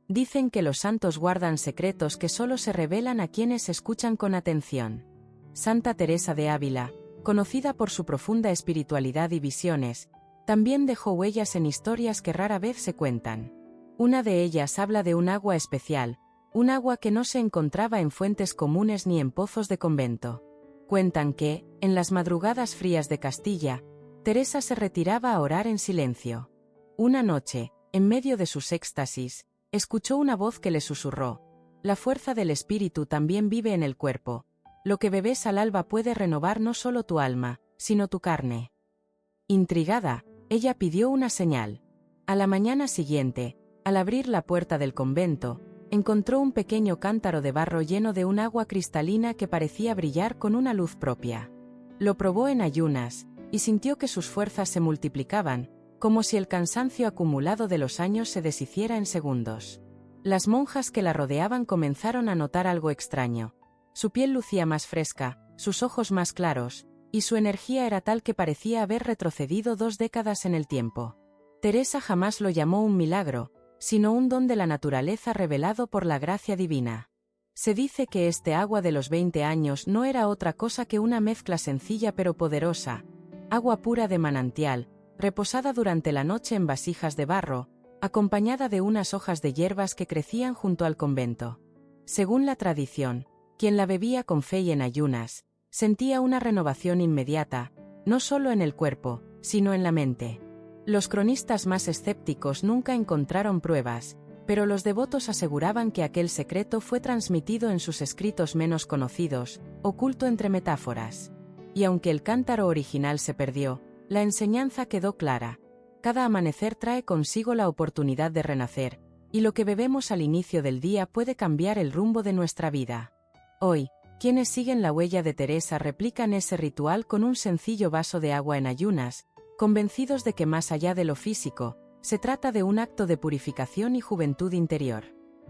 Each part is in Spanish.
Dicen que los santos guardan secretos que solo se revelan a quienes escuchan con atención. Santa Teresa de Ávila, conocida por su profunda espiritualidad y visiones, también dejó huellas en historias que rara vez se cuentan. Una de ellas habla de un agua especial, un agua que no se encontraba en fuentes comunes ni en pozos de convento. Cuentan que, en las madrugadas frías de Castilla, Teresa se retiraba a orar en silencio. Una noche, en medio de sus éxtasis, escuchó una voz que le susurró: «La fuerza del espíritu también vive en el cuerpo. Lo que bebes al alba puede renovar no solo tu alma, sino tu carne». Intrigada, ella pidió una señal. A la mañana siguiente, al abrir la puerta del convento, encontró un pequeño cántaro de barro lleno de un agua cristalina que parecía brillar con una luz propia. Lo probó en ayunas, y sintió que sus fuerzas se multiplicaban, como si el cansancio acumulado de los años se deshiciera en segundos. Las monjas que la rodeaban comenzaron a notar algo extraño. Su piel lucía más fresca, sus ojos más claros, y su energía era tal que parecía haber retrocedido 2 décadas en el tiempo. Teresa jamás lo llamó un milagro, sino un don de la naturaleza revelado por la gracia divina. Se dice que este agua de los 20 años no era otra cosa que una mezcla sencilla pero poderosa, agua pura de manantial, reposada durante la noche en vasijas de barro, acompañada de unas hojas de hierbas que crecían junto al convento. Según la tradición, quien la bebía con fe y en ayunas, sentía una renovación inmediata, no solo en el cuerpo, sino en la mente. Los cronistas más escépticos nunca encontraron pruebas, pero los devotos aseguraban que aquel secreto fue transmitido en sus escritos menos conocidos, oculto entre metáforas. Y aunque el cántaro original se perdió, la enseñanza quedó clara. Cada amanecer trae consigo la oportunidad de renacer, y lo que bebemos al inicio del día puede cambiar el rumbo de nuestra vida. Hoy, quienes siguen la huella de Teresa replican ese ritual con un sencillo vaso de agua en ayunas, convencidos de que más allá de lo físico, se trata de un acto de purificación y juventud interior.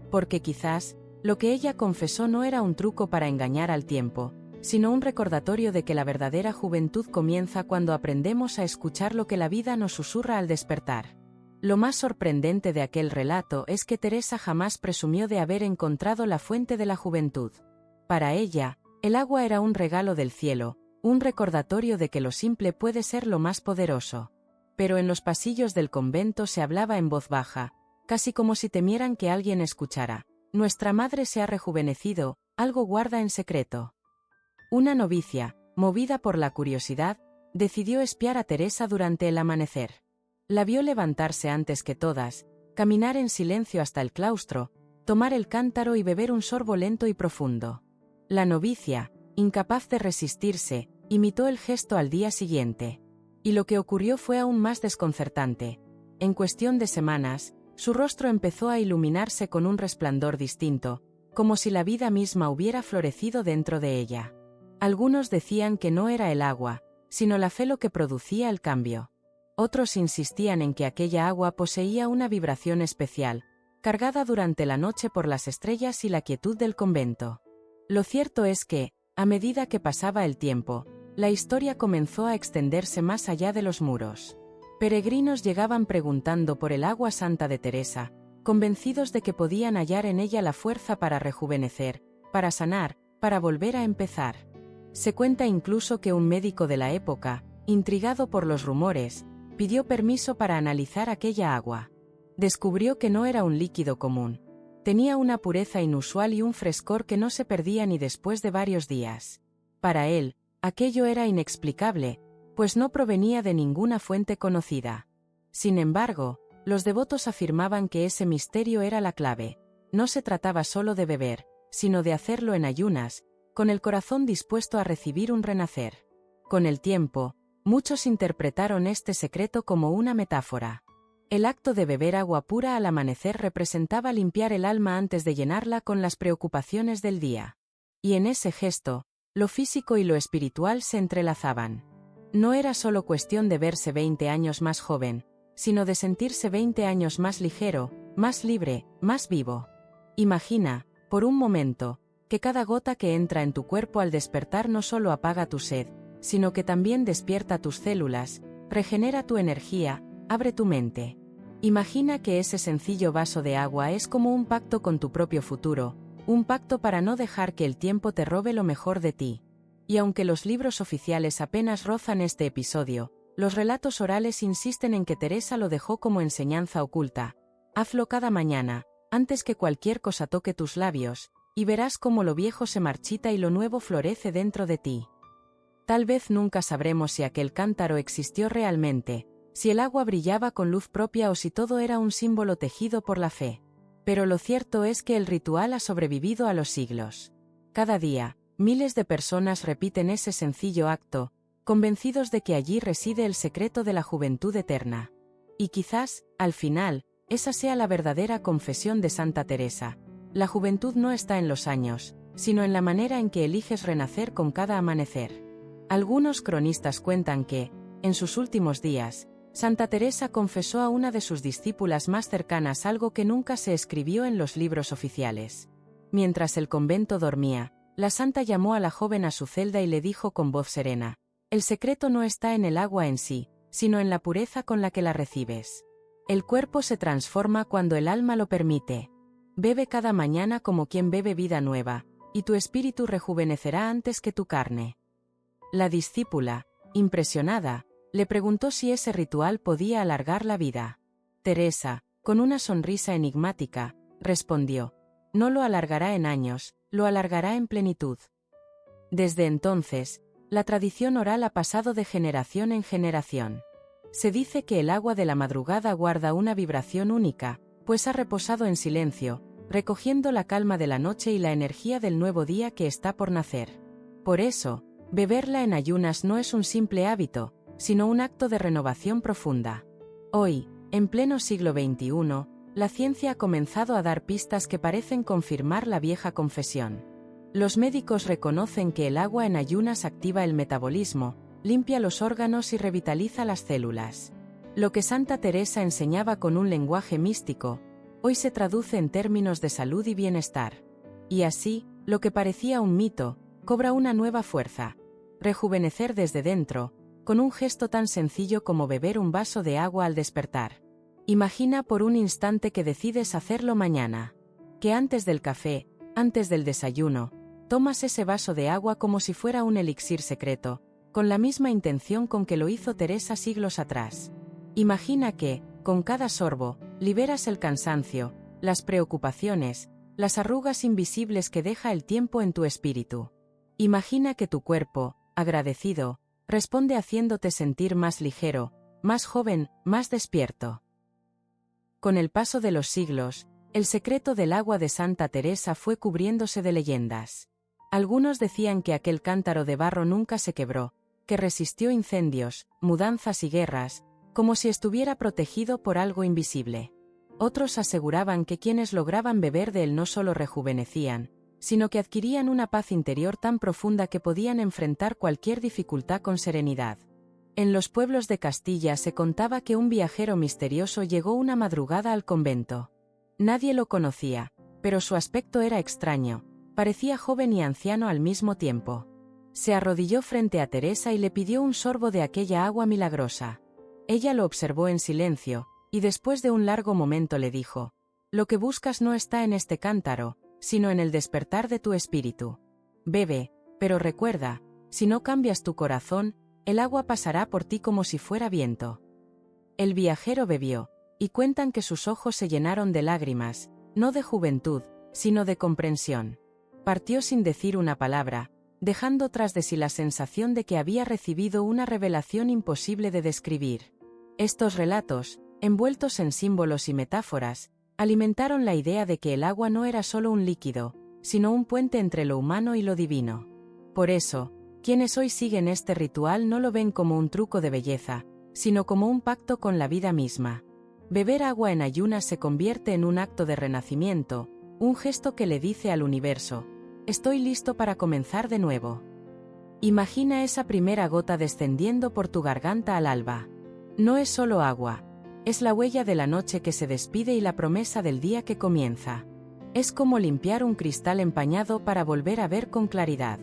Porque quizás, lo que ella confesó no era un truco para engañar al tiempo, sino un recordatorio de que la verdadera juventud comienza cuando aprendemos a escuchar lo que la vida nos susurra al despertar. Lo más sorprendente de aquel relato es que Teresa jamás presumió de haber encontrado la fuente de la juventud. Para ella, el agua era un regalo del cielo, un recordatorio de que lo simple puede ser lo más poderoso. Pero en los pasillos del convento se hablaba en voz baja, casi como si temieran que alguien escuchara: «Nuestra madre se ha rejuvenecido, algo guarda en secreto». Una novicia, movida por la curiosidad, decidió espiar a Teresa durante el amanecer. La vio levantarse antes que todas, caminar en silencio hasta el claustro, tomar el cántaro y beber un sorbo lento y profundo. La novicia, incapaz de resistirse, imitó el gesto al día siguiente. Y lo que ocurrió fue aún más desconcertante. En cuestión de semanas, su rostro empezó a iluminarse con un resplandor distinto, como si la vida misma hubiera florecido dentro de ella. Algunos decían que no era el agua, sino la fe lo que producía el cambio. Otros insistían en que aquella agua poseía una vibración especial, cargada durante la noche por las estrellas y la quietud del convento. Lo cierto es que, a medida que pasaba el tiempo, la historia comenzó a extenderse más allá de los muros. Peregrinos llegaban preguntando por el agua santa de Teresa, convencidos de que podían hallar en ella la fuerza para rejuvenecer, para sanar, para volver a empezar. Se cuenta incluso que un médico de la época, intrigado por los rumores, pidió permiso para analizar aquella agua. Descubrió que no era un líquido común. Tenía una pureza inusual y un frescor que no se perdía ni después de varios días. Para él, aquello era inexplicable, pues no provenía de ninguna fuente conocida. Sin embargo, los devotos afirmaban que ese misterio era la clave. No se trataba solo de beber, sino de hacerlo en ayunas, con el corazón dispuesto a recibir un renacer. Con el tiempo, muchos interpretaron este secreto como una metáfora. El acto de beber agua pura al amanecer representaba limpiar el alma antes de llenarla con las preocupaciones del día. Y en ese gesto, lo físico y lo espiritual se entrelazaban. No era solo cuestión de verse 20 años más joven, sino de sentirse 20 años más ligero, más libre, más vivo. Imagina, por un momento, que cada gota que entra en tu cuerpo al despertar no solo apaga tu sed, sino que también despierta tus células, regenera tu energía, abre tu mente. Imagina que ese sencillo vaso de agua es como un pacto con tu propio futuro, un pacto para no dejar que el tiempo te robe lo mejor de ti. Y aunque los libros oficiales apenas rozan este episodio, los relatos orales insisten en que Teresa lo dejó como enseñanza oculta. Hazlo cada mañana, antes que cualquier cosa toque tus labios, y verás cómo lo viejo se marchita y lo nuevo florece dentro de ti. Tal vez nunca sabremos si aquel cántaro existió realmente, si el agua brillaba con luz propia o si todo era un símbolo tejido por la fe. Pero lo cierto es que el ritual ha sobrevivido a los siglos. Cada día, miles de personas repiten ese sencillo acto, convencidos de que allí reside el secreto de la juventud eterna. Y quizás, al final, esa sea la verdadera confesión de Santa Teresa. La juventud no está en los años, sino en la manera en que eliges renacer con cada amanecer. Algunos cronistas cuentan que, en sus últimos días, Santa Teresa confesó a una de sus discípulas más cercanas algo que nunca se escribió en los libros oficiales. Mientras el convento dormía, la santa llamó a la joven a su celda y le dijo con voz serena: «El secreto no está en el agua en sí, sino en la pureza con la que la recibes. El cuerpo se transforma cuando el alma lo permite. Bebe cada mañana como quien bebe vida nueva, y tu espíritu rejuvenecerá antes que tu carne». La discípula, impresionada, le preguntó si ese ritual podía alargar la vida. Teresa, con una sonrisa enigmática, respondió: «No lo alargará en años, lo alargará en plenitud». Desde entonces, la tradición oral ha pasado de generación en generación. Se dice que el agua de la madrugada guarda una vibración única, pues ha reposado en silencio, recogiendo la calma de la noche y la energía del nuevo día que está por nacer. Por eso, beberla en ayunas no es un simple hábito, sino un acto de renovación profunda. Hoy, en pleno siglo XXI, la ciencia ha comenzado a dar pistas que parecen confirmar la vieja confesión. Los médicos reconocen que el agua en ayunas activa el metabolismo, limpia los órganos y revitaliza las células. Lo que Santa Teresa enseñaba con un lenguaje místico, hoy se traduce en términos de salud y bienestar. Y así, lo que parecía un mito, cobra una nueva fuerza. Rejuvenecer desde dentro, con un gesto tan sencillo como beber un vaso de agua al despertar. Imagina por un instante que decides hacerlo mañana. Que antes del café, antes del desayuno, tomas ese vaso de agua como si fuera un elixir secreto, con la misma intención con que lo hizo Teresa siglos atrás. Imagina que, con cada sorbo, liberas el cansancio, las preocupaciones, las arrugas invisibles que deja el tiempo en tu espíritu. Imagina que tu cuerpo, agradecido, responde haciéndote sentir más ligero, más joven, más despierto. Con el paso de los siglos, el secreto del agua de Santa Teresa fue cubriéndose de leyendas. Algunos decían que aquel cántaro de barro nunca se quebró, que resistió incendios, mudanzas y guerras, como si estuviera protegido por algo invisible. Otros aseguraban que quienes lograban beber de él no solo rejuvenecían, sino que adquirían una paz interior tan profunda que podían enfrentar cualquier dificultad con serenidad. En los pueblos de Castilla se contaba que un viajero misterioso llegó una madrugada al convento. Nadie lo conocía, pero su aspecto era extraño, parecía joven y anciano al mismo tiempo. Se arrodilló frente a Teresa y le pidió un sorbo de aquella agua milagrosa. Ella lo observó en silencio, y después de un largo momento le dijo: «Lo que buscas no está en este cántaro, sino en el despertar de tu espíritu. Bebe, pero recuerda, si no cambias tu corazón, el agua pasará por ti como si fuera viento». El viajero bebió, y cuentan que sus ojos se llenaron de lágrimas, no de juventud, sino de comprensión. Partió sin decir una palabra, dejando tras de sí la sensación de que había recibido una revelación imposible de describir. Estos relatos, envueltos en símbolos y metáforas, alimentaron la idea de que el agua no era solo un líquido, sino un puente entre lo humano y lo divino. Por eso, quienes hoy siguen este ritual no lo ven como un truco de belleza, sino como un pacto con la vida misma. Beber agua en ayunas se convierte en un acto de renacimiento, un gesto que le dice al universo: «Estoy listo para comenzar de nuevo». Imagina esa primera gota descendiendo por tu garganta al alba. No es solo agua. Es la huella de la noche que se despide y la promesa del día que comienza. Es como limpiar un cristal empañado para volver a ver con claridad.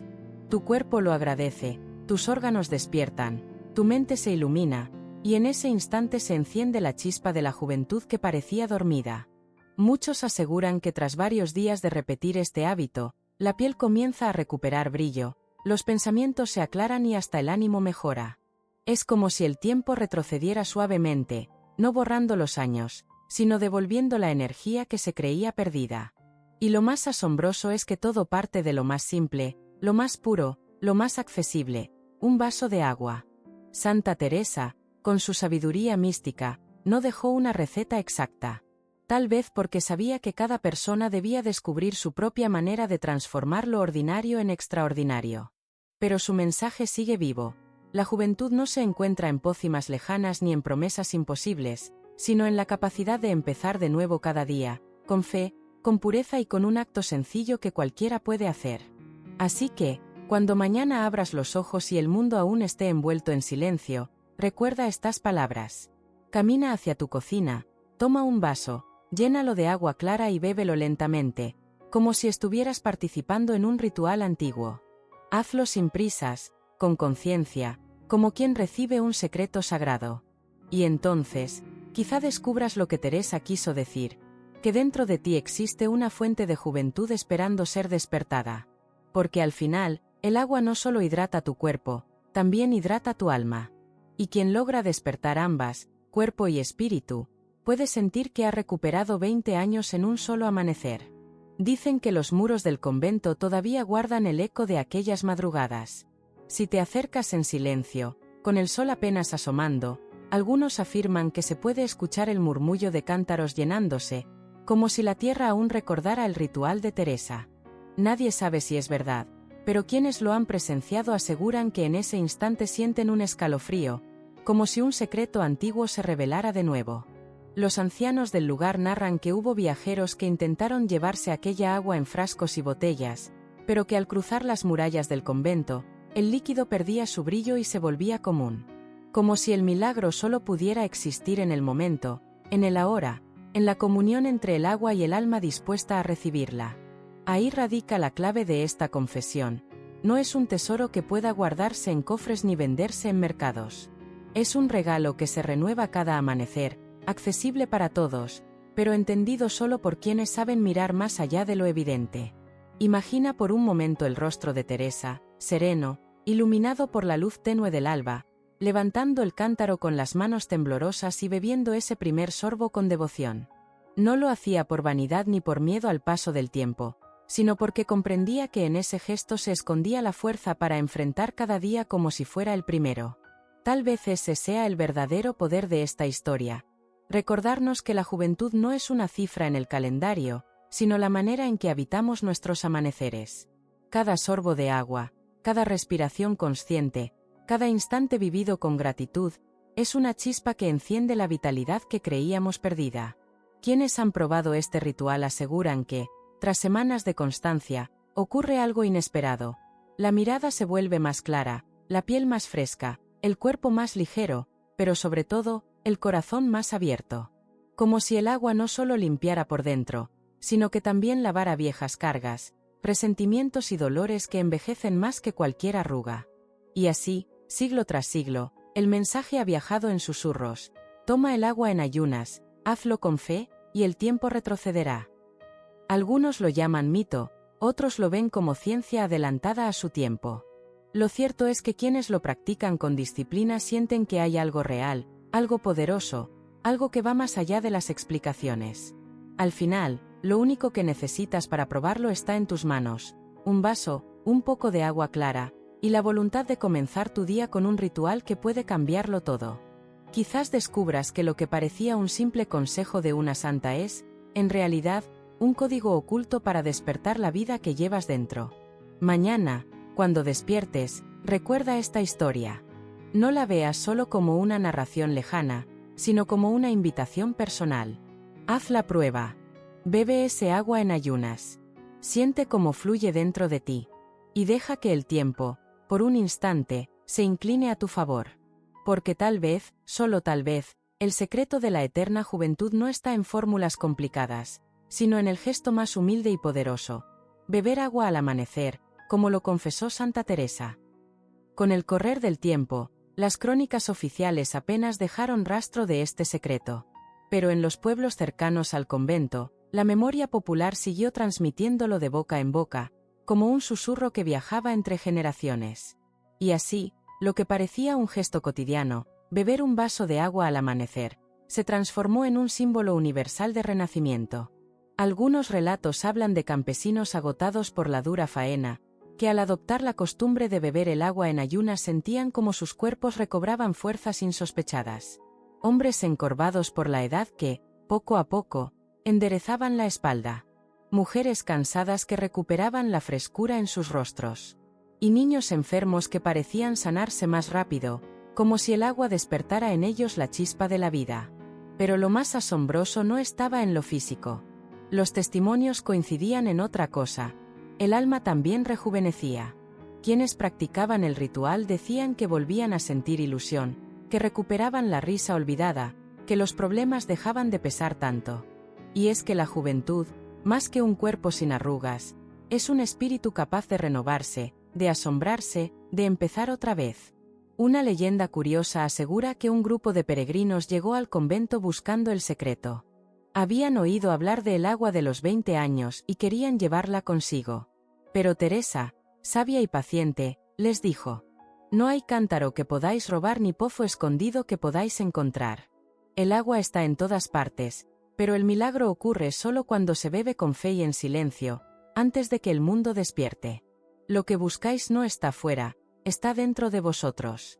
Tu cuerpo lo agradece, tus órganos despiertan, tu mente se ilumina, y en ese instante se enciende la chispa de la juventud que parecía dormida. Muchos aseguran que tras varios días de repetir este hábito, la piel comienza a recuperar brillo, los pensamientos se aclaran y hasta el ánimo mejora. Es como si el tiempo retrocediera suavemente, no borrando los años, sino devolviendo la energía que se creía perdida. Y lo más asombroso es que todo parte de lo más simple, lo más puro, lo más accesible, un vaso de agua. Santa Teresa, con su sabiduría mística, no dejó una receta exacta. Tal vez porque sabía que cada persona debía descubrir su propia manera de transformar lo ordinario en extraordinario. Pero su mensaje sigue vivo. La juventud no se encuentra en pócimas lejanas ni en promesas imposibles, sino en la capacidad de empezar de nuevo cada día, con fe, con pureza y con un acto sencillo que cualquiera puede hacer. Así que, cuando mañana abras los ojos y el mundo aún esté envuelto en silencio, recuerda estas palabras. Camina hacia tu cocina, toma un vaso, llénalo de agua clara y bébelo lentamente, como si estuvieras participando en un ritual antiguo. Hazlo sin prisas, con conciencia, como quien recibe un secreto sagrado. Y entonces, quizá descubras lo que Teresa quiso decir, que dentro de ti existe una fuente de juventud esperando ser despertada. Porque al final, el agua no solo hidrata tu cuerpo, también hidrata tu alma. Y quien logra despertar ambas, cuerpo y espíritu, puede sentir que ha recuperado 20 años en un solo amanecer. Dicen que los muros del convento todavía guardan el eco de aquellas madrugadas. Si te acercas en silencio, con el sol apenas asomando, algunos afirman que se puede escuchar el murmullo de cántaros llenándose, como si la tierra aún recordara el ritual de Teresa. Nadie sabe si es verdad, pero quienes lo han presenciado aseguran que en ese instante sienten un escalofrío, como si un secreto antiguo se revelara de nuevo. Los ancianos del lugar narran que hubo viajeros que intentaron llevarse aquella agua en frascos y botellas, pero que al cruzar las murallas del convento, el líquido perdía su brillo y se volvía común. Como si el milagro solo pudiera existir en el momento, en el ahora, en la comunión entre el agua y el alma dispuesta a recibirla. Ahí radica la clave de esta confesión. No es un tesoro que pueda guardarse en cofres ni venderse en mercados. Es un regalo que se renueva cada amanecer, accesible para todos, pero entendido solo por quienes saben mirar más allá de lo evidente. Imagina por un momento el rostro de Teresa, sereno, iluminado por la luz tenue del alba, levantando el cántaro con las manos temblorosas y bebiendo ese primer sorbo con devoción. No lo hacía por vanidad ni por miedo al paso del tiempo, sino porque comprendía que en ese gesto se escondía la fuerza para enfrentar cada día como si fuera el primero. Tal vez ese sea el verdadero poder de esta historia. Recordarnos que la juventud no es una cifra en el calendario, sino la manera en que habitamos nuestros amaneceres. Cada sorbo de agua, cada respiración consciente, cada instante vivido con gratitud, es una chispa que enciende la vitalidad que creíamos perdida. Quienes han probado este ritual aseguran que, tras semanas de constancia, ocurre algo inesperado. La mirada se vuelve más clara, la piel más fresca, el cuerpo más ligero, pero sobre todo, el corazón más abierto. Como si el agua no solo limpiara por dentro, sino que también lavara viejas cargas, presentimientos y dolores que envejecen más que cualquier arruga. Y así, siglo tras siglo, el mensaje ha viajado en susurros. Toma el agua en ayunas, hazlo con fe, y el tiempo retrocederá. Algunos lo llaman mito, otros lo ven como ciencia adelantada a su tiempo. Lo cierto es que quienes lo practican con disciplina sienten que hay algo real, algo poderoso, algo que va más allá de las explicaciones. Al final, lo único que necesitas para probarlo está en tus manos: un vaso, un poco de agua clara, y la voluntad de comenzar tu día con un ritual que puede cambiarlo todo. Quizás descubras que lo que parecía un simple consejo de una santa es, en realidad, un código oculto para despertar la vida que llevas dentro. Mañana, cuando despiertes, recuerda esta historia. No la veas solo como una narración lejana, sino como una invitación personal. Haz la prueba. Bebe ese agua en ayunas. Siente cómo fluye dentro de ti. Y deja que el tiempo, por un instante, se incline a tu favor. Porque tal vez, solo tal vez, el secreto de la eterna juventud no está en fórmulas complicadas, sino en el gesto más humilde y poderoso: beber agua al amanecer, como lo confesó Santa Teresa. Con el correr del tiempo, Las crónicas oficiales apenas dejaron rastro de este secreto. Pero en los pueblos cercanos al convento, la memoria popular siguió transmitiéndolo de boca en boca, como un susurro que viajaba entre generaciones. Y así, lo que parecía un gesto cotidiano, beber un vaso de agua al amanecer, se transformó en un símbolo universal de renacimiento. Algunos relatos hablan de campesinos agotados por la dura faena, que al adoptar la costumbre de beber el agua en ayunas sentían como sus cuerpos recobraban fuerzas insospechadas. Hombres encorvados por la edad que, poco a poco, enderezaban la espalda. Mujeres cansadas que recuperaban la frescura en sus rostros. Y niños enfermos que parecían sanarse más rápido, como si el agua despertara en ellos la chispa de la vida. Pero lo más asombroso no estaba en lo físico. Los testimonios coincidían en otra cosa. El alma también rejuvenecía. Quienes practicaban el ritual decían que volvían a sentir ilusión, que recuperaban la risa olvidada, que los problemas dejaban de pesar tanto. Y es que la juventud, más que un cuerpo sin arrugas, es un espíritu capaz de renovarse, de asombrarse, de empezar otra vez. Una leyenda curiosa asegura que un grupo de peregrinos llegó al convento buscando el secreto. Habían oído hablar del agua de los 20 años y querían llevarla consigo. Pero Teresa, sabia y paciente, les dijo: no hay cántaro que podáis robar ni pozo escondido que podáis encontrar. El agua está en todas partes, pero el milagro ocurre solo cuando se bebe con fe y en silencio, antes de que el mundo despierte. Lo que buscáis no está fuera, está dentro de vosotros.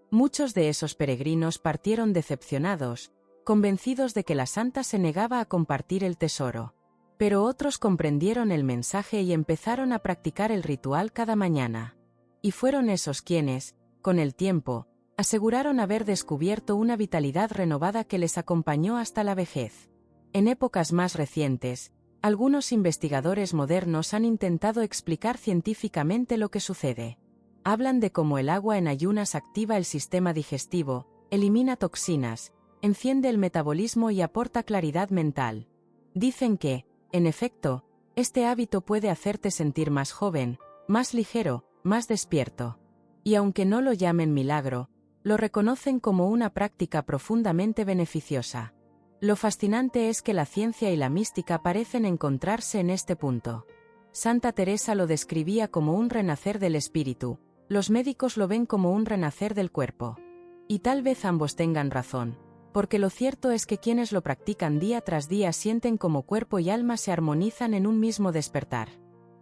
Muchos de esos peregrinos partieron decepcionados, convencidos de que la santa se negaba a compartir el tesoro. Pero otros comprendieron el mensaje y empezaron a practicar el ritual cada mañana. Y fueron esos quienes, con el tiempo, aseguraron haber descubierto una vitalidad renovada que les acompañó hasta la vejez. En épocas más recientes, algunos investigadores modernos han intentado explicar científicamente lo que sucede. Hablan de cómo el agua en ayunas activa el sistema digestivo, elimina toxinas, enciende el metabolismo y aporta claridad mental. Dicen que, en efecto, este hábito puede hacerte sentir más joven, más ligero, más despierto. Y aunque no lo llamen milagro, lo reconocen como una práctica profundamente beneficiosa. Lo fascinante es que la ciencia y la mística parecen encontrarse en este punto. Santa Teresa lo describía como un renacer del espíritu, los médicos lo ven como un renacer del cuerpo. Y tal vez ambos tengan razón, porque lo cierto es que quienes lo practican día tras día sienten como cuerpo y alma se armonizan en un mismo despertar.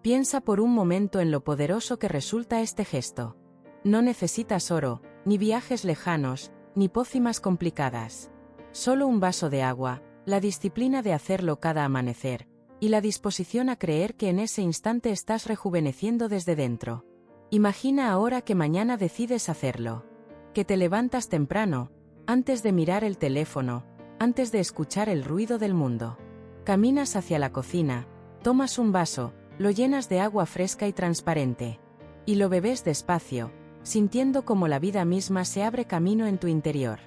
Piensa por un momento en lo poderoso que resulta este gesto. No necesitas oro, ni viajes lejanos, ni pócimas complicadas. Solo un vaso de agua, la disciplina de hacerlo cada amanecer, y la disposición a creer que en ese instante estás rejuveneciendo desde dentro. Imagina ahora que mañana decides hacerlo. Que te levantas temprano, antes de mirar el teléfono, antes de escuchar el ruido del mundo. Caminas hacia la cocina, tomas un vaso, lo llenas de agua fresca y transparente. Y lo bebes despacio, sintiendo como la vida misma se abre camino en tu interior.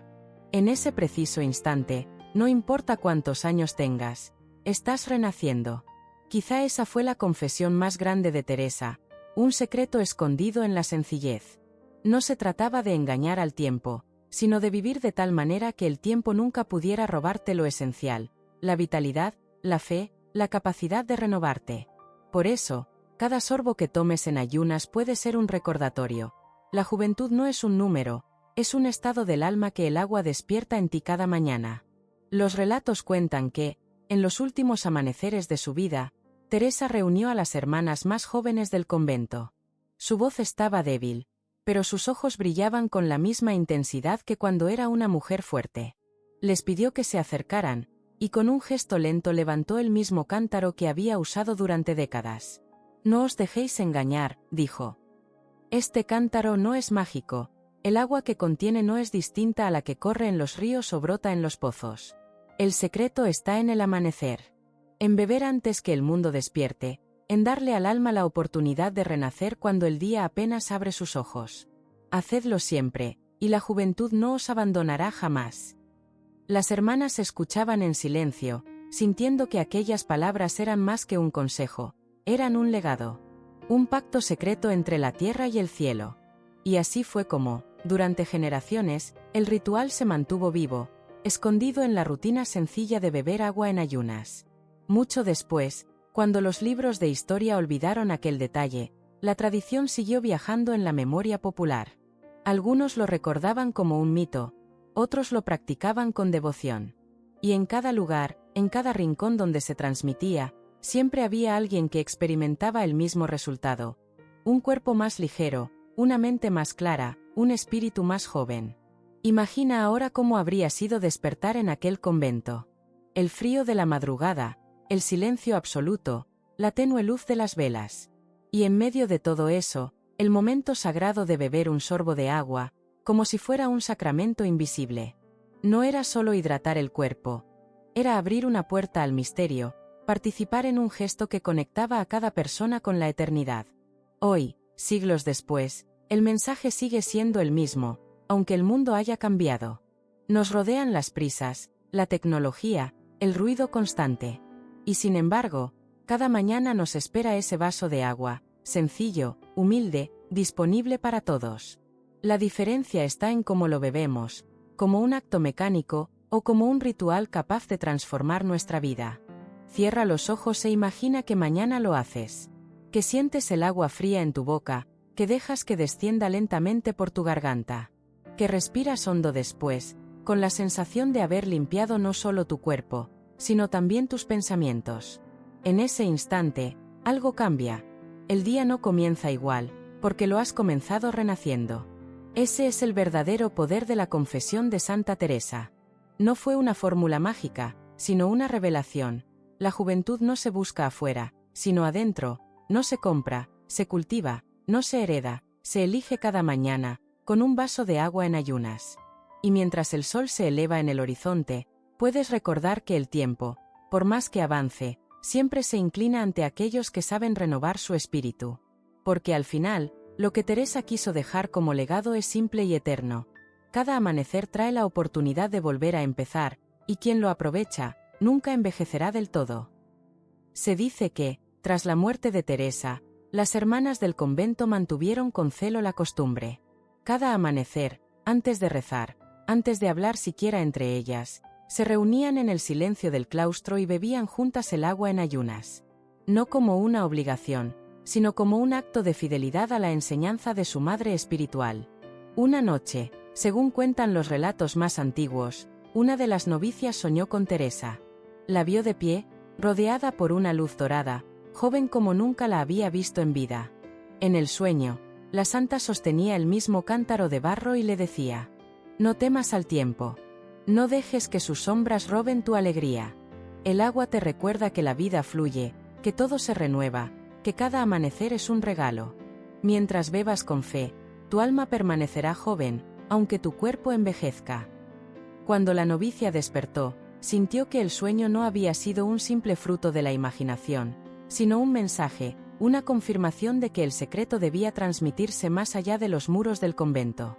En ese preciso instante, no importa cuántos años tengas, estás renaciendo. Quizá esa fue la confesión más grande de Teresa, un secreto escondido en la sencillez. No se trataba de engañar al tiempo, sino de vivir de tal manera que el tiempo nunca pudiera robarte lo esencial, la vitalidad, la fe, la capacidad de renovarte. Por eso, cada sorbo que tomes en ayunas puede ser un recordatorio. La juventud no es un número, es un estado del alma que el agua despierta en ti cada mañana. Los relatos cuentan que, en los últimos amaneceres de su vida, Teresa reunió a las hermanas más jóvenes del convento. Su voz estaba débil, pero sus ojos brillaban con la misma intensidad que cuando era una mujer fuerte. Les pidió que se acercaran, y con un gesto lento levantó el mismo cántaro que había usado durante décadas. No os dejéis engañar, dijo. Este cántaro no es mágico, el agua que contiene no es distinta a la que corre en los ríos o brota en los pozos. El secreto está en el amanecer. En beber antes que el mundo despierte, en darle al alma la oportunidad de renacer cuando el día apenas abre sus ojos. Hacedlo siempre, y la juventud no os abandonará jamás. Las hermanas escuchaban en silencio, sintiendo que aquellas palabras eran más que un consejo, eran un legado. Un pacto secreto entre la tierra y el cielo. Y así fue como, Durante generaciones, el ritual se mantuvo vivo, escondido en la rutina sencilla de beber agua en ayunas. Mucho después, cuando los libros de historia olvidaron aquel detalle, la tradición siguió viajando en la memoria popular. Algunos lo recordaban como un mito, otros lo practicaban con devoción. Y en cada lugar, en cada rincón donde se transmitía, siempre había alguien que experimentaba el mismo resultado. Un cuerpo más ligero, una mente más clara, un espíritu más joven. Imagina ahora cómo habría sido despertar en aquel convento. El frío de la madrugada, el silencio absoluto, la tenue luz de las velas. Y en medio de todo eso, el momento sagrado de beber un sorbo de agua, como si fuera un sacramento invisible. No era solo hidratar el cuerpo. Era abrir una puerta al misterio, participar en un gesto que conectaba a cada persona con la eternidad. Hoy, siglos después, el mensaje sigue siendo el mismo, aunque el mundo haya cambiado. Nos rodean las prisas, la tecnología, el ruido constante. Y sin embargo, cada mañana nos espera ese vaso de agua, sencillo, humilde, disponible para todos. La diferencia está en cómo lo bebemos, como un acto mecánico, o como un ritual capaz de transformar nuestra vida. Cierra los ojos e imagina que mañana lo haces. Que sientes el agua fría en tu boca, que dejas que descienda lentamente por tu garganta. Que respiras hondo después, con la sensación de haber limpiado no solo tu cuerpo, sino también tus pensamientos. En ese instante, algo cambia. El día no comienza igual, porque lo has comenzado renaciendo. Ese es el verdadero poder de la confesión de Santa Teresa. No fue una fórmula mágica, sino una revelación. La juventud no se busca afuera, sino adentro, no se compra, se cultiva, no se hereda, se elige cada mañana, con un vaso de agua en ayunas. Y mientras el sol se eleva en el horizonte, puedes recordar que el tiempo, por más que avance, siempre se inclina ante aquellos que saben renovar su espíritu. Porque al final, lo que Teresa quiso dejar como legado es simple y eterno. Cada amanecer trae la oportunidad de volver a empezar, y quien lo aprovecha, nunca envejecerá del todo. Se dice que, tras la muerte de Teresa, las hermanas del convento mantuvieron con celo la costumbre. Cada amanecer, antes de rezar, antes de hablar siquiera entre ellas, se reunían en el silencio del claustro y bebían juntas el agua en ayunas. No como una obligación, sino como un acto de fidelidad a la enseñanza de su madre espiritual. Una noche, según cuentan los relatos más antiguos, una de las novicias soñó con Teresa. La vio de pie, rodeada por una luz dorada, joven como nunca la había visto en vida. En el sueño, la santa sostenía el mismo cántaro de barro y le decía: «No temas al tiempo. No dejes que sus sombras roben tu alegría. El agua te recuerda que la vida fluye, que todo se renueva, que cada amanecer es un regalo. Mientras bebas con fe, tu alma permanecerá joven, aunque tu cuerpo envejezca». Cuando la novicia despertó, sintió que el sueño no había sido un simple fruto de la imaginación, sino un mensaje, una confirmación de que el secreto debía transmitirse más allá de los muros del convento.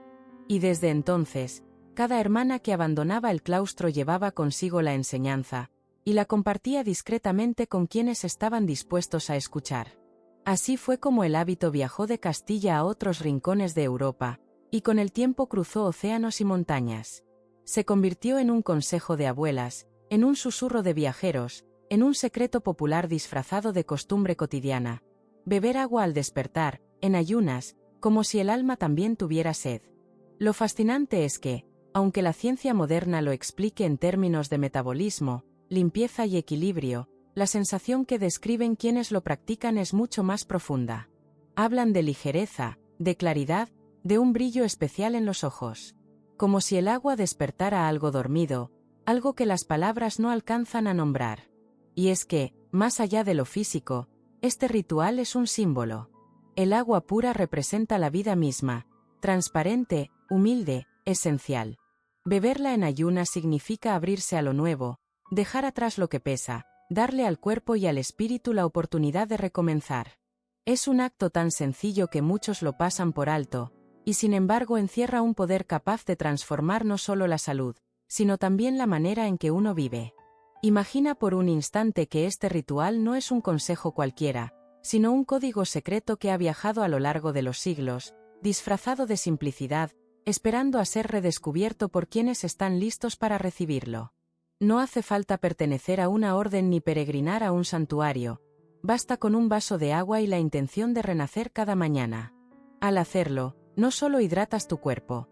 Y desde entonces, cada hermana que abandonaba el claustro llevaba consigo la enseñanza, y la compartía discretamente con quienes estaban dispuestos a escuchar. Así fue como el hábito viajó de Castilla a otros rincones de Europa, y con el tiempo cruzó océanos y montañas. Se convirtió en un consejo de abuelas, en un susurro de viajeros, en un secreto popular disfrazado de costumbre cotidiana. Beber agua al despertar, en ayunas, como si el alma también tuviera sed. Lo fascinante es que, aunque la ciencia moderna lo explique en términos de metabolismo, limpieza y equilibrio, la sensación que describen quienes lo practican es mucho más profunda. Hablan de ligereza, de claridad, de un brillo especial en los ojos. Como si el agua despertara algo dormido, algo que las palabras no alcanzan a nombrar. Y es que, más allá de lo físico, este ritual es un símbolo. El agua pura representa la vida misma, transparente, humilde, esencial. Beberla en ayunas significa abrirse a lo nuevo, dejar atrás lo que pesa, darle al cuerpo y al espíritu la oportunidad de recomenzar. Es un acto tan sencillo que muchos lo pasan por alto, y sin embargo encierra un poder capaz de transformar no solo la salud, sino también la manera en que uno vive. Imagina por un instante que este ritual no es un consejo cualquiera, sino un código secreto que ha viajado a lo largo de los siglos, disfrazado de simplicidad, esperando a ser redescubierto por quienes están listos para recibirlo. No hace falta pertenecer a una orden ni peregrinar a un santuario, basta con un vaso de agua y la intención de renacer cada mañana. Al hacerlo, no solo hidratas tu cuerpo.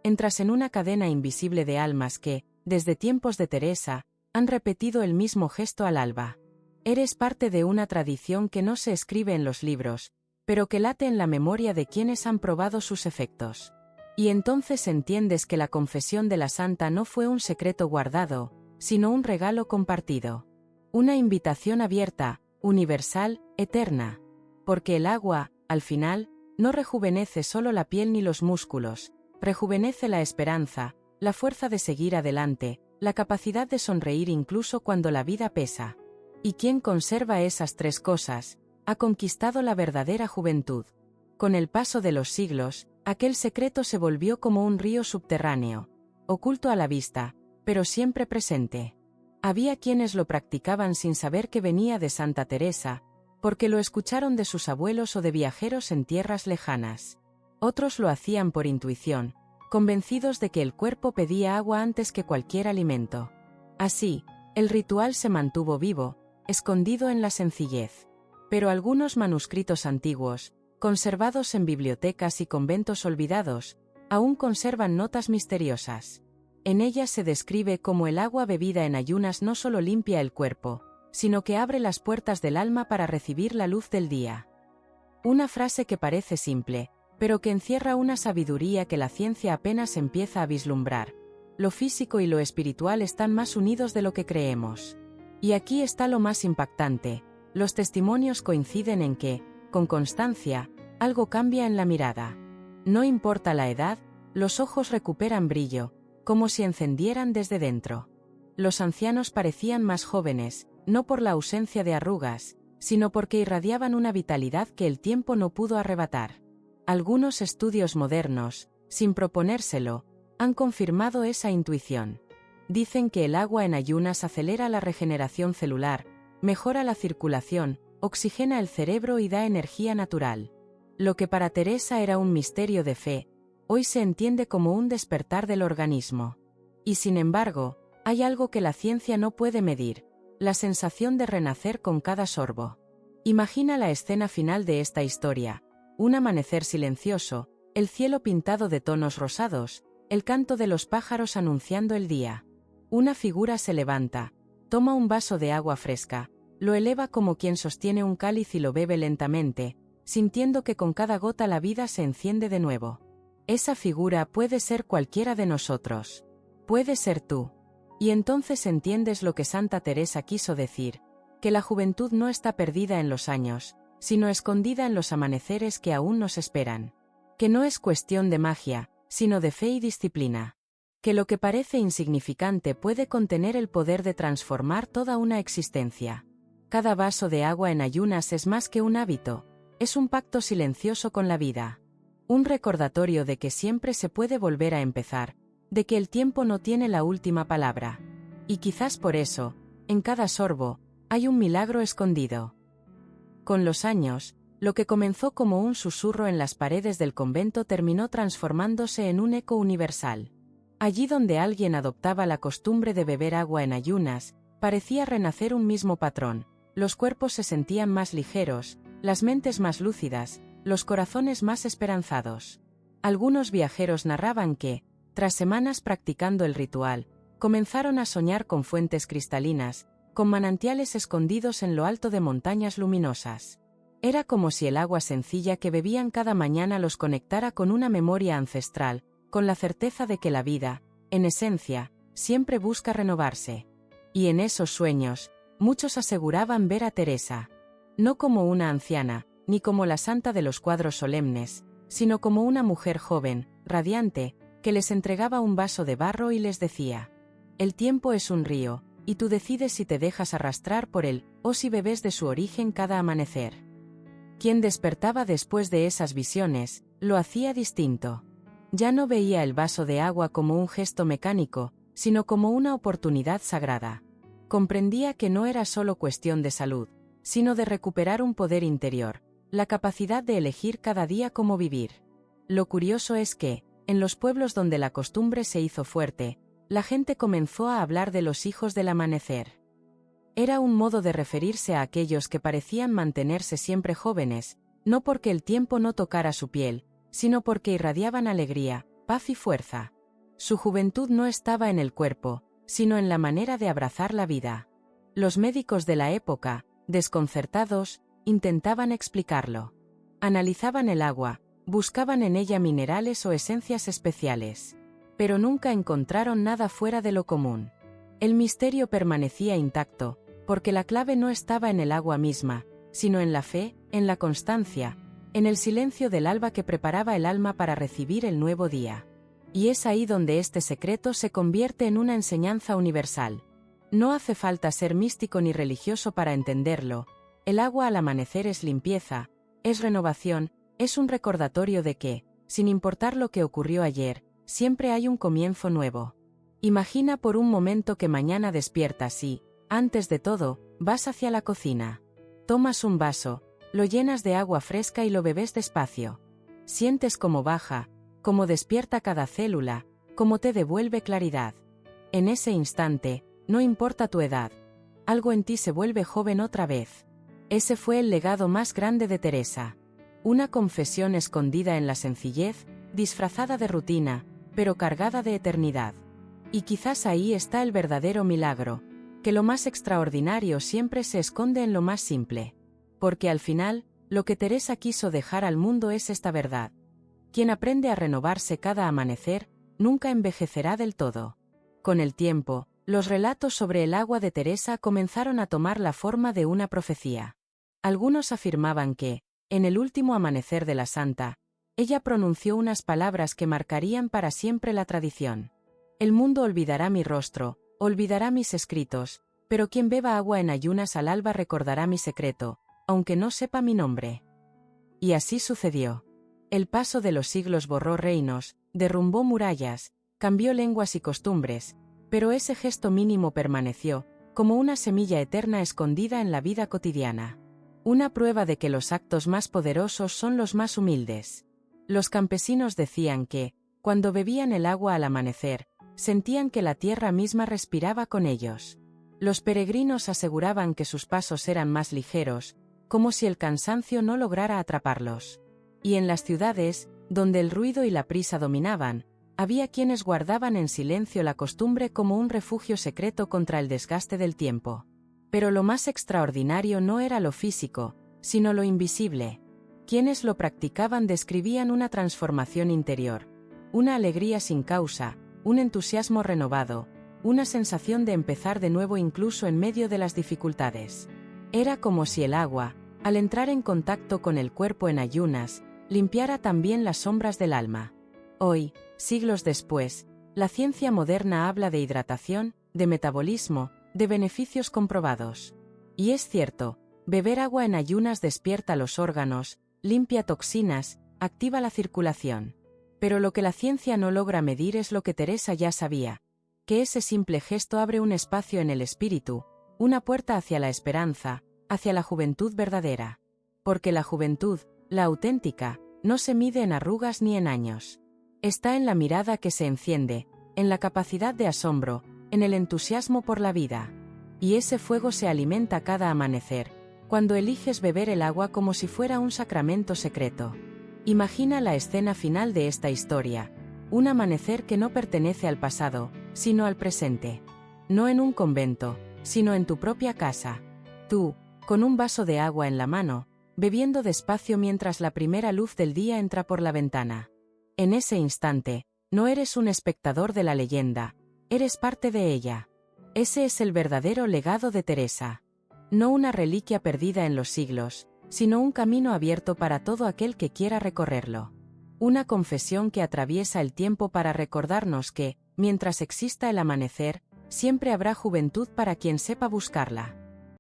Entras en una cadena invisible de almas que, desde tiempos de Teresa, han repetido el mismo gesto al alba. Eres parte de una tradición que no se escribe en los libros, pero que late en la memoria de quienes han probado sus efectos. Y entonces entiendes que la confesión de la santa no fue un secreto guardado, sino un regalo compartido. Una invitación abierta, universal, eterna. Porque el agua, al final, no rejuvenece solo la piel ni los músculos, rejuvenece la esperanza, la fuerza de seguir adelante, la capacidad de sonreír incluso cuando la vida pesa. Y quien conserva esas tres cosas, ha conquistado la verdadera juventud. Con el paso de los siglos, aquel secreto se volvió como un río subterráneo, oculto a la vista, pero siempre presente. Había quienes lo practicaban sin saber que venía de Santa Teresa, porque lo escucharon de sus abuelos o de viajeros en tierras lejanas. Otros lo hacían por intuición, convencidos de que el cuerpo pedía agua antes que cualquier alimento. Así, el ritual se mantuvo vivo, escondido en la sencillez. Pero algunos manuscritos antiguos, conservados en bibliotecas y conventos olvidados, aún conservan notas misteriosas. En ellas se describe cómo el agua bebida en ayunas no solo limpia el cuerpo, sino que abre las puertas del alma para recibir la luz del día. Una frase que parece simple, pero que encierra una sabiduría que la ciencia apenas empieza a vislumbrar. Lo físico y lo espiritual están más unidos de lo que creemos. Y aquí está lo más impactante: los testimonios coinciden en que, con constancia, algo cambia en la mirada. No importa la edad, los ojos recuperan brillo, como si encendieran desde dentro. Los ancianos parecían más jóvenes, no por la ausencia de arrugas, sino porque irradiaban una vitalidad que el tiempo no pudo arrebatar. Algunos estudios modernos, sin proponérselo, han confirmado esa intuición. Dicen que el agua en ayunas acelera la regeneración celular, mejora la circulación, oxigena el cerebro y da energía natural. Lo que para Teresa era un misterio de fe, hoy se entiende como un despertar del organismo. Y sin embargo, hay algo que la ciencia no puede medir: la sensación de renacer con cada sorbo. Imagina la escena final de esta historia: un amanecer silencioso, el cielo pintado de tonos rosados, el canto de los pájaros anunciando el día. Una figura se levanta, toma un vaso de agua fresca, lo eleva como quien sostiene un cáliz y lo bebe lentamente, sintiendo que con cada gota la vida se enciende de nuevo. Esa figura puede ser cualquiera de nosotros. Puede ser tú. Y entonces entiendes lo que Santa Teresa quiso decir: que la juventud no está perdida en los años, sino escondida en los amaneceres que aún nos esperan. Que no es cuestión de magia, sino de fe y disciplina. Que lo que parece insignificante puede contener el poder de transformar toda una existencia. Cada vaso de agua en ayunas es más que un hábito, es un pacto silencioso con la vida. Un recordatorio de que siempre se puede volver a empezar, de que el tiempo no tiene la última palabra. Y quizás por eso, en cada sorbo, hay un milagro escondido. Con los años, lo que comenzó como un susurro en las paredes del convento terminó transformándose en un eco universal. Allí donde alguien adoptaba la costumbre de beber agua en ayunas, parecía renacer un mismo patrón: los cuerpos se sentían más ligeros, las mentes más lúcidas, los corazones más esperanzados. Algunos viajeros narraban que, tras semanas practicando el ritual, comenzaron a soñar con fuentes cristalinas, con manantiales escondidos en lo alto de montañas luminosas. Era como si el agua sencilla que bebían cada mañana los conectara con una memoria ancestral, con la certeza de que la vida, en esencia, siempre busca renovarse. Y en esos sueños, muchos aseguraban ver a Teresa, no como una anciana, ni como la santa de los cuadros solemnes, sino como una mujer joven, radiante, que les entregaba un vaso de barro y les decía: el tiempo es un río, y tú decides si te dejas arrastrar por él, o si bebes de su origen cada amanecer. Quien despertaba después de esas visiones, lo hacía distinto. Ya no veía el vaso de agua como un gesto mecánico, sino como una oportunidad sagrada. Comprendía que no era solo cuestión de salud, sino de recuperar un poder interior, la capacidad de elegir cada día cómo vivir. Lo curioso es que, en los pueblos donde la costumbre se hizo fuerte, la gente comenzó a hablar de los hijos del amanecer. Era un modo de referirse a aquellos que parecían mantenerse siempre jóvenes, no porque el tiempo no tocara su piel, sino porque irradiaban alegría, paz y fuerza. Su juventud no estaba en el cuerpo, sino en la manera de abrazar la vida. Los médicos de la época, desconcertados, intentaban explicarlo. Analizaban el agua, buscaban en ella minerales o esencias especiales. Pero nunca encontraron nada fuera de lo común. El misterio permanecía intacto, porque la clave no estaba en el agua misma, sino en la fe, en la constancia, en el silencio del alba que preparaba el alma para recibir el nuevo día. Y es ahí donde este secreto se convierte en una enseñanza universal. No hace falta ser místico ni religioso para entenderlo. El agua al amanecer es limpieza, es renovación, es un recordatorio de que, sin importar lo que ocurrió ayer, siempre hay un comienzo nuevo. Imagina por un momento que mañana despiertas y, antes de todo, vas hacia la cocina. Tomas un vaso, lo llenas de agua fresca y lo bebes despacio. Sientes cómo baja, cómo despierta cada célula, cómo te devuelve claridad. En ese instante, no importa tu edad, algo en ti se vuelve joven otra vez. Ese fue el legado más grande de Teresa. Una confesión escondida en la sencillez, disfrazada de rutina, pero cargada de eternidad. Y quizás ahí está el verdadero milagro, que lo más extraordinario siempre se esconde en lo más simple. Porque al final, lo que Teresa quiso dejar al mundo es esta verdad. Quien aprende a renovarse cada amanecer, nunca envejecerá del todo. Con el tiempo, los relatos sobre el agua de Teresa comenzaron a tomar la forma de una profecía. Algunos afirmaban que, en el último amanecer de la santa, ella pronunció unas palabras que marcarían para siempre la tradición. El mundo olvidará mi rostro, olvidará mis escritos, pero quien beba agua en ayunas al alba recordará mi secreto, aunque no sepa mi nombre. Y así sucedió. El paso de los siglos borró reinos, derrumbó murallas, cambió lenguas y costumbres, pero ese gesto mínimo permaneció, como una semilla eterna escondida en la vida cotidiana. Una prueba de que los actos más poderosos son los más humildes. Los campesinos decían que, cuando bebían el agua al amanecer, sentían que la tierra misma respiraba con ellos. Los peregrinos aseguraban que sus pasos eran más ligeros, como si el cansancio no lograra atraparlos. Y en las ciudades, donde el ruido y la prisa dominaban, había quienes guardaban en silencio la costumbre como un refugio secreto contra el desgaste del tiempo. Pero lo más extraordinario no era lo físico, sino lo invisible. Quienes lo practicaban describían una transformación interior, una alegría sin causa, un entusiasmo renovado, una sensación de empezar de nuevo incluso en medio de las dificultades. Era como si el agua, al entrar en contacto con el cuerpo en ayunas, limpiara también las sombras del alma. Hoy, siglos después, la ciencia moderna habla de hidratación, de metabolismo, de beneficios comprobados. Y es cierto, beber agua en ayunas despierta los órganos, limpia toxinas, activa la circulación. Pero lo que la ciencia no logra medir es lo que Teresa ya sabía, que ese simple gesto abre un espacio en el espíritu, una puerta hacia la esperanza, hacia la juventud verdadera. Porque la juventud, la auténtica, no se mide en arrugas ni en años. Está en la mirada que se enciende, en la capacidad de asombro, en el entusiasmo por la vida. Y ese fuego se alimenta cada amanecer, cuando eliges beber el agua como si fuera un sacramento secreto. Imagina la escena final de esta historia, un amanecer que no pertenece al pasado, sino al presente. No en un convento, sino en tu propia casa. Tú, con un vaso de agua en la mano, bebiendo despacio mientras la primera luz del día entra por la ventana. En ese instante, no eres un espectador de la leyenda, eres parte de ella. Ese es el verdadero legado de Teresa. No una reliquia perdida en los siglos, sino un camino abierto para todo aquel que quiera recorrerlo. Una confesión que atraviesa el tiempo para recordarnos que, mientras exista el amanecer, siempre habrá juventud para quien sepa buscarla.